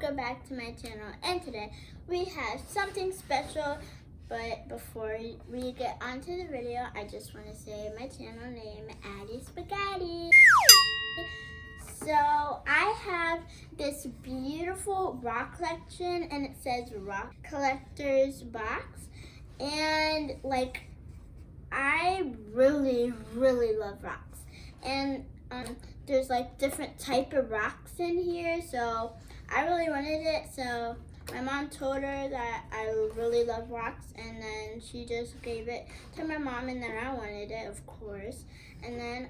welcome back to my channel. And today we have something special, but before we get onto the video, I just want to say my channel name, Addy Spagatti. So I have this beautiful rock collection, and it says Rock Collector's Box, and like I really love rocks, and there's like different type of rocks in here, so I really wanted it. So my mom told her that I really love rocks, and then she just gave it to my mom, and then I wanted it, of course, and then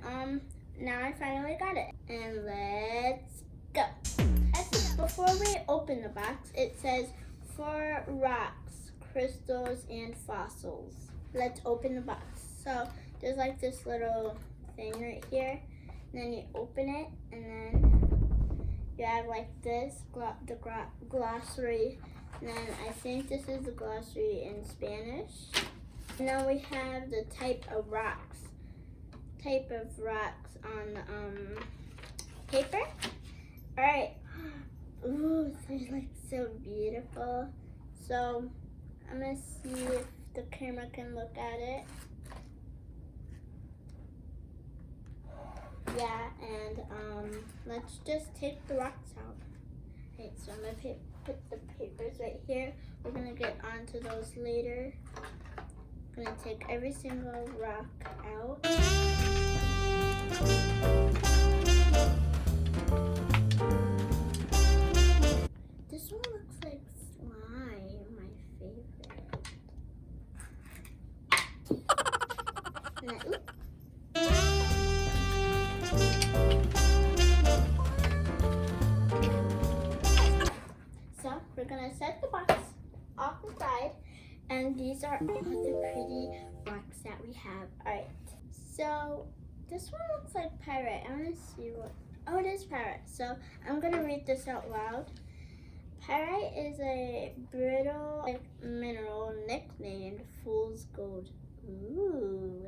now I finally got it, and let's go. Before we open the box, it says for rocks, crystals, and fossils. Let's open the box. So there's like this little thing right here, and then you open it, and then you have like this, the glossary, and then I think this is the glossary in Spanish. And then we have the type of rocks on the paper. All right. Ooh, they're like so beautiful. So I'm gonna see if the camera can look at it. Yeah, and let's just take the rocks out. Okay, so I'm gonna put the papers right here. We're gonna get onto those later. I'm gonna take every single rock out. This one looks like slime, my favorite. So we're gonna set the box off the side, and these are all the pretty rocks that we have. Alright, so this one looks like pyrite. I wanna see what, oh, it is pyrite. So I'm gonna read this out loud. Pyrite is a brittle mineral nicknamed fool's gold. Ooh.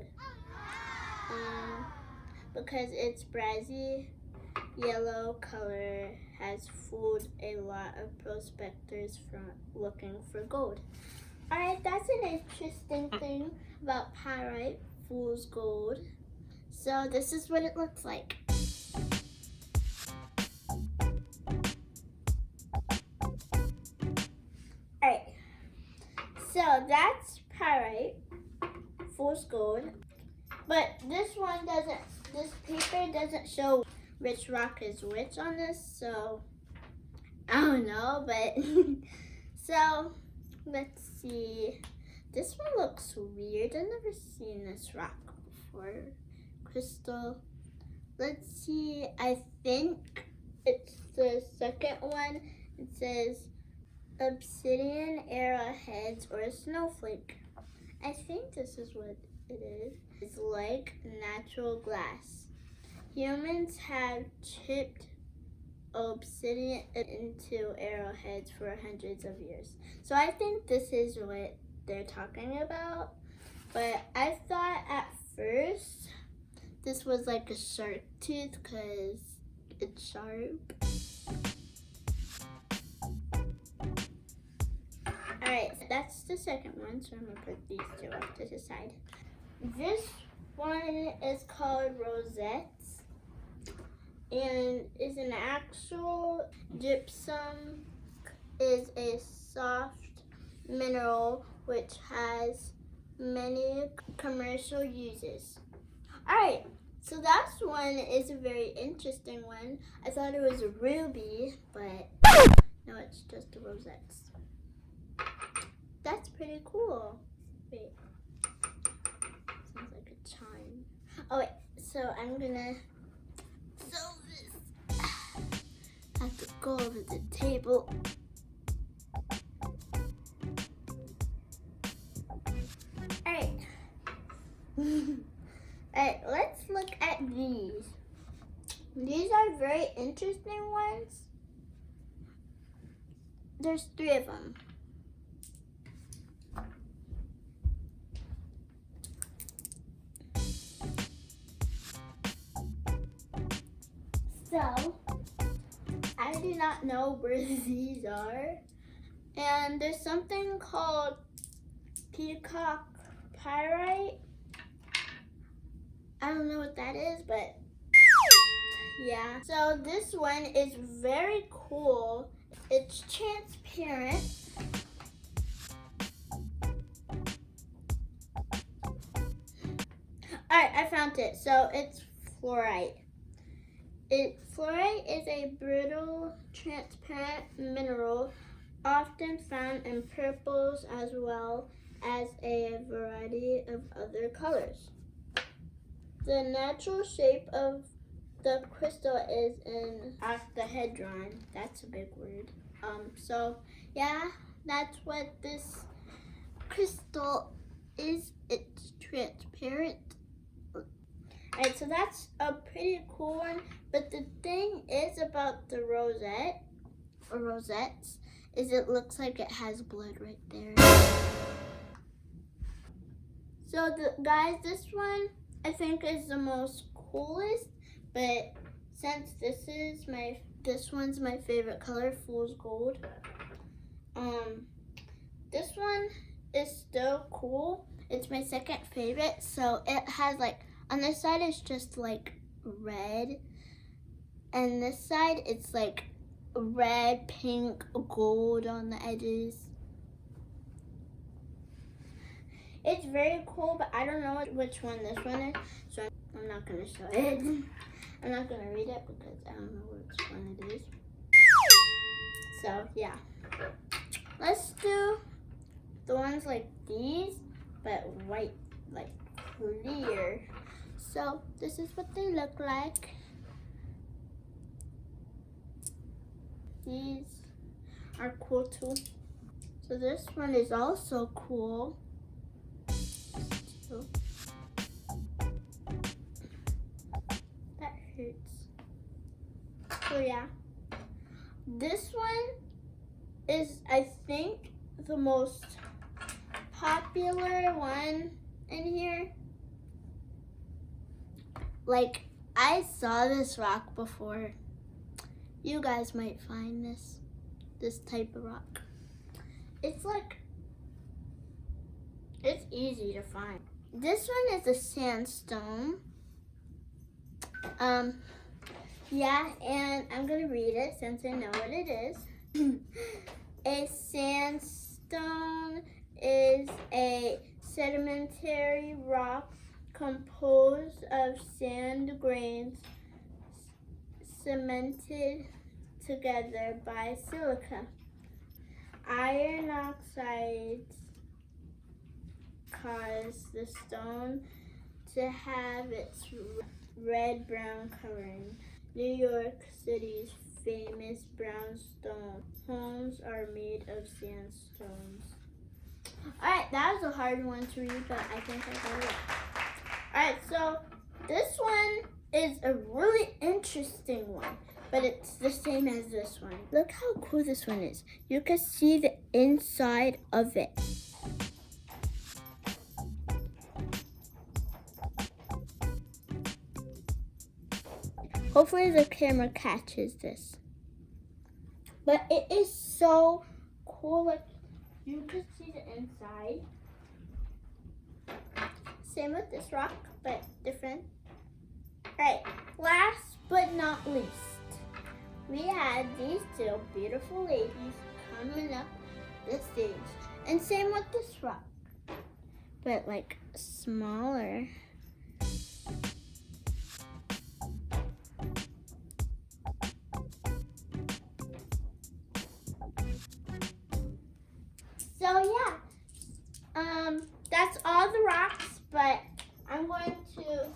Because its brassy yellow color has fooled a lot of prospectors from looking for gold. Alright, that's an interesting thing about pyrite, fool's gold. So this is what it looks like. Alright, so that's pyrite, fool's gold. But this paper doesn't show which rock is which on this, so I don't know, but so let's see. This one looks weird. I've never seen this rock before. Crystal. Let's see. I think it's the second one. It says obsidian, arrowheads, or a snowflake. I think this is what it is. It's like natural glass. Humans have chipped obsidian into arrowheads for hundreds of years. So I think this is what they're talking about. But I thought at first this was like a shark tooth because it's sharp. Alright, so that's the second one, so I'm gonna put these two off to the side. This one is called rosettes, and is an actual gypsum, is a soft mineral which has many commercial uses. Alright, so that one is a very interesting one. I thought it was a ruby, but no, it's just a rosettes. That's pretty cool. Wait. Sounds like a chime. Oh wait, so I'm gonna sew this. I have to go over the table. Alright. Alright, let's look at these. These are very interesting ones. There's 3 of them. So, I do not not know where these are. And there's something called peacock pyrite. I don't know what that is, but yeah. So this one is very cool. It's transparent. Alright, I found it. So it's fluorite. Fluorite is a brittle, transparent mineral often found in purples as well as a variety of other colors. The natural shape of the crystal is in octahedron. That's a big word. So yeah, that's what this crystal is. It's transparent. Alright, so that's a pretty cool one. But the thing is about the rosette, or rosettes, is it looks like it has blood right there. So guys, this one I think is the most coolest, but since this one's my favorite color, fool's gold. This one is still cool. It's my second favorite. So it has like, on this side it's just like red, and this side it's like red, pink, gold on the edges. It's very cool, but I don't know which one this one is, so I'm not gonna show it. I'm not gonna read it because I don't know which one it is. So yeah, let's do the ones like these, but white, like clear. So this is what they look like. These are cool too. So this one is also cool. That hurts. So yeah, this one is, I think, the most popular one in here. Like, I saw this rock before. You guys might find this type of rock. It's like, it's easy to find. This one is a sandstone. Yeah, and I'm gonna read it since I know what it is. A sandstone is a sedimentary rock composed of sand grains cemented together by silica. Iron oxides cause the stone to have its red-brown coloring. New York City's famous brownstone homes are made of sandstones. Alright, that was a hard one to read, but I think I got it. Alright, so this one is a really interesting one, but it's the same as this one. Look how cool this one is. You can see the inside of it. Hopefully the camera catches this. But it is so cool. Like, you can see the inside. Same with this rock, but different. Alright, last but not least, we had these two beautiful ladies coming up the stage. And same with this rock, but like smaller. So yeah, that's all the rocks, but I'm going to,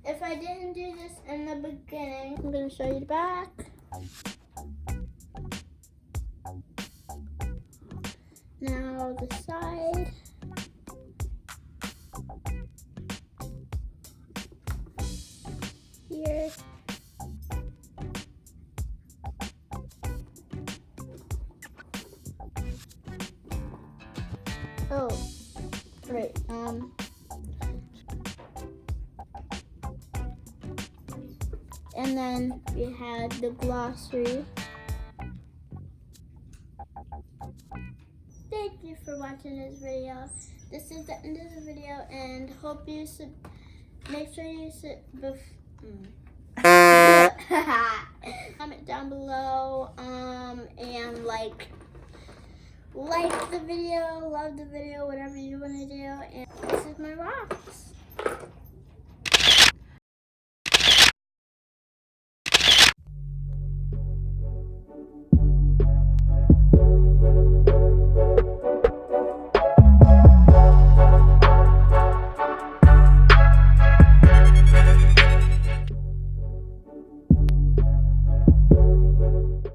if I didn't do this in the beginning, I'm going to show you the back. Now the side. Here. Oh, right. And then we had the glossary. you for watching this video. This is the end of the video, and hope you make sure you comment down below and like the video, love the video, whatever you want to do. And this is my rocks.